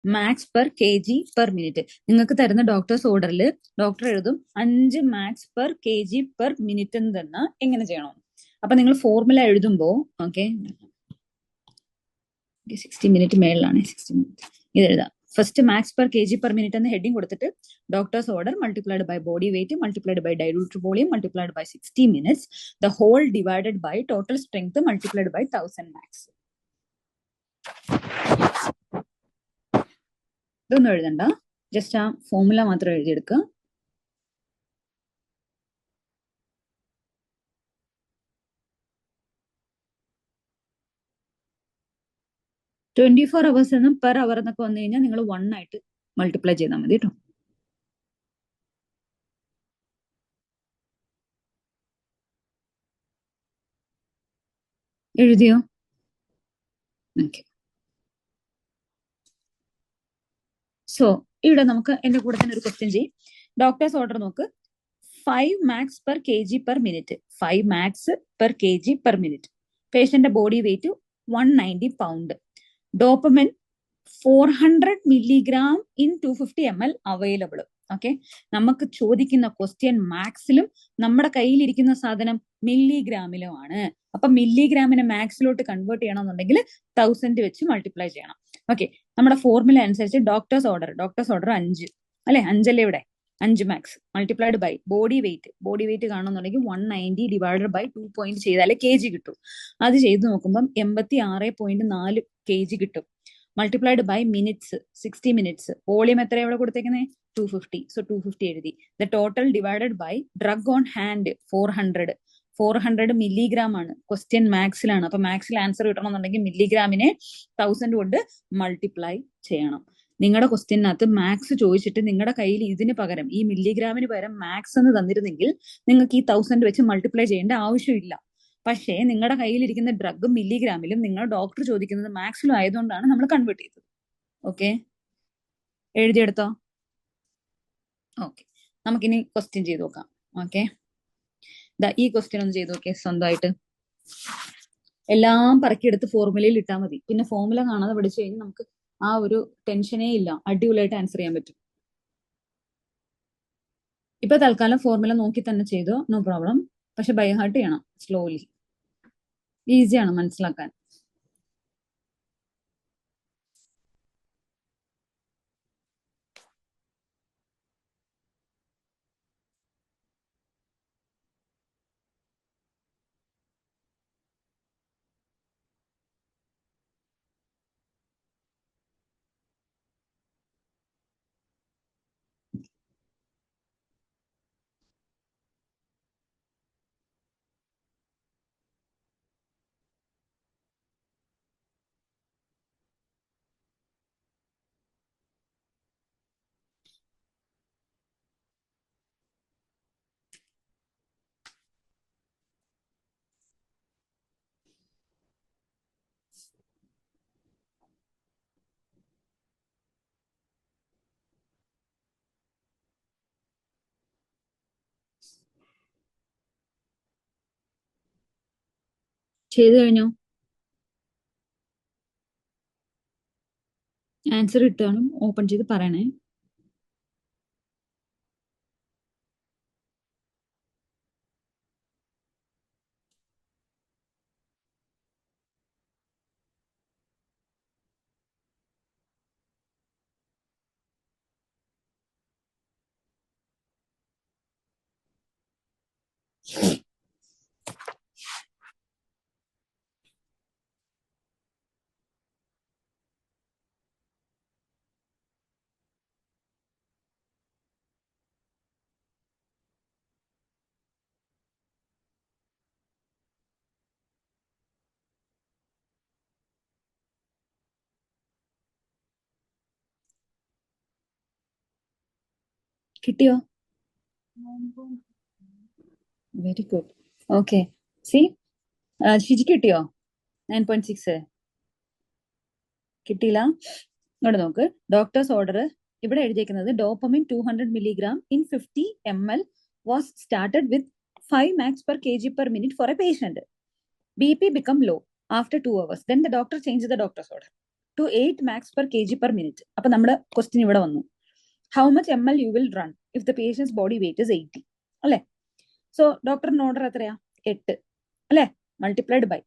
Max per K G per minute. നിങ്ങൾക്ക് തരുന്ന doctors ഓർഡറിൽ ഡോക്ടർ എഴുതും 5 max per K G per minute എന്ന് തന്നെ എങ്ങനെ ചെയ്യണം. അപ്പൊ നിങ്ങൾ ഫോർമുല എഴുതുമ്പോ ഓക്കെ 60 മിനിറ്റ് മേളിലാണ് 60 മിനിറ്റ് ഇത് എഴുതാം. First mics per K G per minute എന്ന് ഹെഡിങ് കൊടുത്തിട്ട് doctors order multiplied by body weight multiplied by diluted volume multiplied by 60 minutes the whole divided by total strength multiplied by 1000 mics. ഇതൊന്നും എഴുതണ്ട, just ആ formula മാത്രം എഴുതിയെടുക്കുക. Twenty 4 hours എന്നും per hour എന്നൊക്കെ വന്നു കഴിഞ്ഞാൽ നിങ്ങൾ 1 ആയിട്ട് മൾട്ടിപ്ലൈ ചെയ്താൽ മതി കേട്ടോ. എഴുതിയോ? ഓക്കെ. സോ ഇവിടെ നമുക്ക് എന്റെ കൂടെ തന്നെ ഒരു ക്വസ്റ്റ്യൻ ചെയ്യും. ഡോക്ടേഴ്സ് ഓർഡർ നോക്ക്. 5 max per K G per minute, 5 max per K G per minute. പേഷ്യന്റെ body weight 190 pound. Dopamine 400 milligram in 250 ml available. Okay, നമുക്ക് ചോദിക്കുന്ന ക്വസ്റ്റ്യൻ മാക്സിലും നമ്മുടെ കയ്യിലിരിക്കുന്ന സാധനം മില്ലിഗ്രാമിലുമാണ്. അപ്പൊ മില്ലിഗ്രാമിനെ മാക്സിലോട്ട് കൺവേർട്ട് ചെയ്യണമെന്നുണ്ടെങ്കിൽ 1000 വെച്ച് മൾട്ടിപ്ലൈ ചെയ്യണം. ഓക്കെ, നമ്മുടെ ഫോർമുല അനുസരിച്ച് ഡോക്ടേഴ്സ് ഓർഡർ 5 അല്ലെ, 5 ഇവിടെ 5 mics multiplied by body weight കാണുന്നുണ്ടെങ്കിൽ 190 ഡിവൈഡഡ് ബൈ 2 പോയിന്റ് ചെയ്താലേ കെ ജി കിട്ടും. അത് ചെയ്ത് നോക്കുമ്പോൾ 86.4 കെ ജി കിട്ടും. Multiplied by minutes 60 minutes. Volume എത്ര ഇവിടെ കൊടുത്തേക്കുന്നത് 250. സോ 250 എഴുതി. The total divided by drug on hand 400 milligram ആണ്. ക്വസ്റ്റ്യൻ മാക്സിലാണ്. അപ്പൊ മാക്സിൽ ആൻസർ കിട്ടണമെന്നുണ്ടെങ്കിൽ മില്ലിഗ്രാമിനെ 1000 കൊണ്ട് മൾട്ടിപ്ലൈ ചെയ്യണം. നിങ്ങളുടെ ക്വസ്റ്റ്യനകത്ത് മാക്സ് ചോദിച്ചിട്ട് നിങ്ങളുടെ കയ്യിൽ ഇതിന് പകരം ഈ മില്ലിഗ്രാമിന് പകരം മാക്സ് എന്ന് തന്നിരുന്നെങ്കിൽ നിങ്ങൾക്ക് ഈ 1000 വെച്ച് മൾട്ടിപ്ലൈ ചെയ്യേണ്ട ആവശ്യമില്ല. പക്ഷേ നിങ്ങളുടെ കയ്യിലിരിക്കുന്ന ഡ്രഗ് മില്ലിഗ്രാമിലും നിങ്ങൾ ഡോക്ടർ ചോദിക്കുന്നത് മാക്സിലും ആയതുകൊണ്ടാണ് നമ്മൾ കൺവേർട്ട് ചെയ്തത്. ഓക്കെ, എഴുതിയെടുത്തോ? ഓക്കെ, നമുക്കിനി ക്വസ്റ്റ്യൻ ചെയ്ത് നോക്കാം. ഓക്കെ, ഈ ക്വസ്റ്റ്യൻ ഒന്ന് ചെയ്ത് നോക്കിയേ സ്വന്തമായിട്ട്. എല്ലാം പറക്കിയെടുത്ത് ഫോർമുലയിൽ ഇട്ടാൽ മതി. പിന്നെ ഫോർമുല കാണാതെ പഠിച്ചു കഴിഞ്ഞാൽ നമുക്ക് ആ ഒരു ടെൻഷനേ ഇല്ല, അടിപൊളിയായിട്ട് ആൻസർ ചെയ്യാൻ പറ്റും. ഇപ്പൊ തൽക്കാലം ഫോർമുല നോക്കി തന്നെ ചെയ്തോ, നോ പ്രോബ്ലം. പക്ഷെ ബൈ ഹാർട്ട് ചെയ്യണം, സ്ലോലി. ഈസിയാണ് മനസ്സിലാക്കാൻ. ചെയ്തു കഴിഞ്ഞോ? ആൻസർ ഇട്ടാലും ഓപ്പൺ ചെയ്ത് പറയണേ. കിട്ടിയോ? Very good. ഓക്കെ, സി ഷിജി കിട്ടിയോ? 9.6 കിട്ടിയില്ല. ഇങ്ങോട്ട് നോക്ക്. ഡോക്ടേഴ്സ് ഓർഡർ ഇവിടെ എഴുതിയിരിക്കുന്നത് dopamine 200 milligram in 50 ml was started with 5 max per K G per minute for a patient. BP become low after 2 hours. Then the doctor changed the doctor's order to 8 max per kg per minute. അപ്പൊ നമ്മുടെ question ഇവിടെ വന്നു. How much ml you will run if the patient's body weight is 80? അല്ലെ? So ഡോക്ടറിന്റെ order എത്രയാ? 8 അല്ലെ? Multiplied by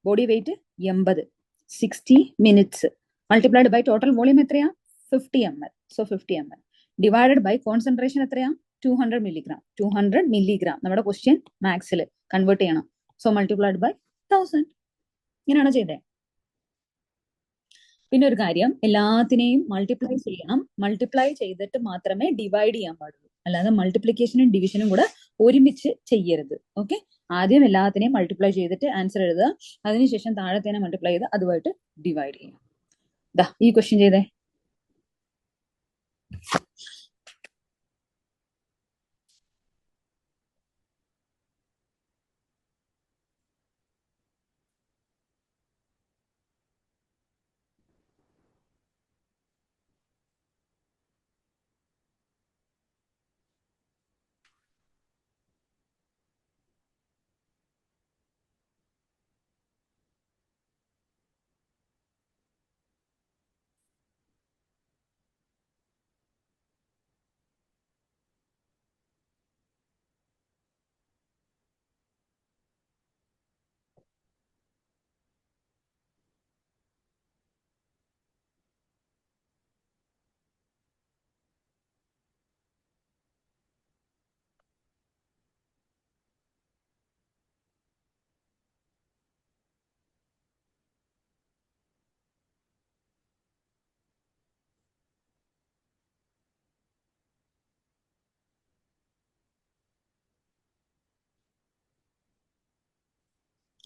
body weight 80, 60 minutes multiplied by total volume എത്രയാ? 50 ml. So 50 ml divided by concentration എത്രയാ? 200 milligram. 200 milligram നമ്മുടെ question മാക്സിൽ convert ചെയ്യണം. So multiplied by 1000. ഇങ്ങനെയാണോ ചെയ്തേ? പിന്നെ ഒരു കാര്യം, എല്ലാത്തിനെയും മൾട്ടിപ്ലൈ ചെയ്യണം. മൾട്ടിപ്ലൈ ചെയ്തിട്ട് മാത്രമേ ഡിവൈഡ് ചെയ്യാൻ പാടുള്ളൂ. അല്ലാതെ മൾട്ടിപ്ലിക്കേഷനും ഡിവിഷനും കൂടെ ഒരുമിച്ച് ചെയ്യരുത്. ഓക്കെ, ആദ്യം എല്ലാത്തിനെയും മൾട്ടിപ്ലൈ ചെയ്തിട്ട് ആൻസർ എഴുതുക. അതിനുശേഷം താഴത്തേനെ മൾട്ടിപ്ലൈ ചെയ്ത് അതുമായിട്ട് ഡിവൈഡ് ചെയ്യാം. ദാ ഈ ക്വസ്റ്റ്യൻ ചെയ്തേ.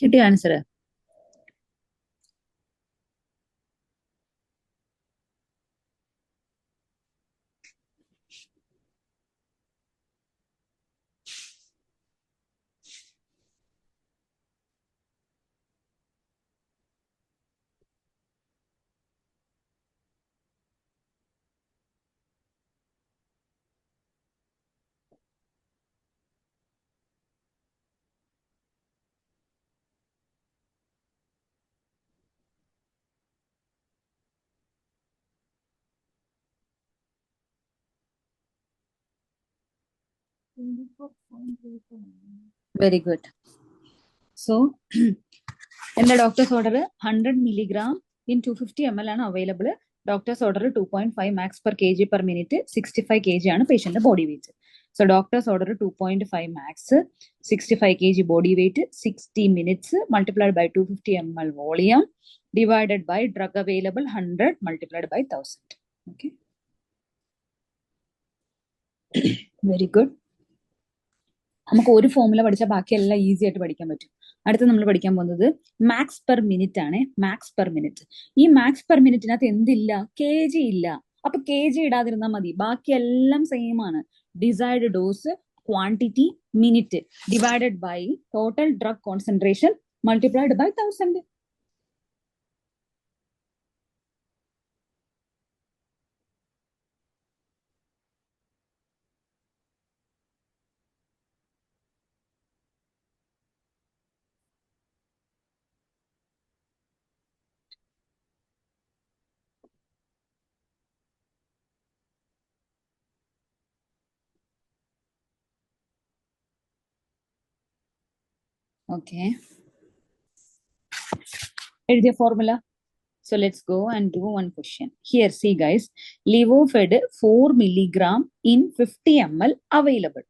കിട്ടിയ ആൻസർ? Very good. സോ എന്റെ doctors order 100 milligram in 250 ml ആണ് available. Doctors order 2.5 mics per kg per minute, 65 kg ആണ് patient body weight. So doctors order 2.5 mics, 65 kg body weight, 60 minutes multiplied by 250 ml volume divided by drug available 100 multiplied by 1000. Okay, very good. നമുക്ക് ഒരു formula പഠിച്ചാൽ ബാക്കിയെല്ലാം easy ആയിട്ട് പഠിക്കാൻ പറ്റും. അടുത്ത് നമ്മൾ പഠിക്കാൻ പോകുന്നത് മാക്സ് പെർ മിനിറ്റ് ആണ്. Mics per minute. ഈ മാക്സ് പെർ മിനിറ്റിനകത്ത് എന്തില്ല? കെ ജി ഇല്ല. അപ്പൊ കെ ജി ഇടാതിരുന്നാൽ മതി. ബാക്കിയെല്ലാം സെയിം ആണ്. Desired dose, quantity, minute divided by total drug concentration multiplied by 1000. Okay. എഴുതിയ formula. So let's go and do one question. Here, see guys, Levofed 4 milligram in 50 ml available.